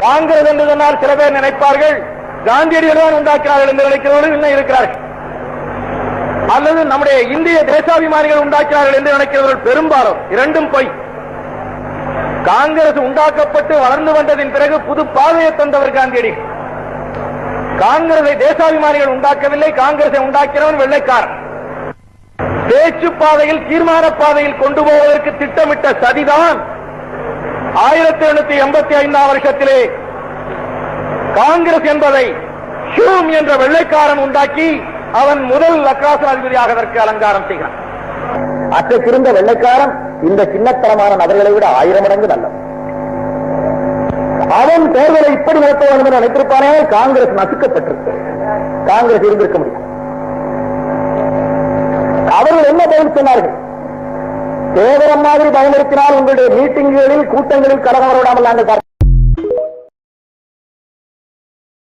காங்கிரஸ் என்று சொன்னால் சில பேர் நினைப்பார்கள் காந்தியடிகள் தான் உண்டாக்கினார்கள் என்று நினைக்கிறவர்கள் இன்னும் இருக்கிறார்கள். அல்லது நம்முடைய இந்திய தேசாபிமானிகள் உண்டாக்கினார்கள் என்று நினைக்கிறவர்கள் பெரும்பாலும். இரண்டும் பொய். காங்கிரஸ் உண்டாக்கப்பட்டு வளர்ந்து வந்ததின் பிறகு புது பாதையை தந்தவர் காந்தியடிகள். காங்கிரஸை தேசாபிமானிகள் உண்டாக்கவில்லை. காங்கிரஸை உண்டாக்கினவன் வெள்ளைக்காரன். பேச்சு பாதையில் தீர்மான பாதையில் கொண்டு போவதற்கு திட்டமிட்ட சதிதான் 1885 வருஷத்திலே காங்கிரஸ் என்பதை ஹியூம் என்ற வெள்ளைக்காரன் உண்டாக்கி அவன் முதல் லக்ராசன் அதிபதியாக அதற்கு அலங்காரம் செய்கிறான். அச்சத்திருந்த வெள்ளைக்காரன் இந்த சின்னத்தனமான நபர்களை விட 1000 மடங்கு நல்லது. அவன் தேர்தலை இப்படி நடத்த வேண்டும் என்று நினைத்திருப்பானே காங்கிரஸ் நசுக்கப்பட்டிருக்கு. காங்கிரஸ் இருந்திருக்க முடியும். அவர்கள் என்ன பதில் சொன்னார்கள்? தேவரம் மாதிரி பயன்படுத்தினால் உங்களுடைய மீட்டிங்குகளில் கூட்டங்களில் கலகம் வரவிடாமல் நாங்கள்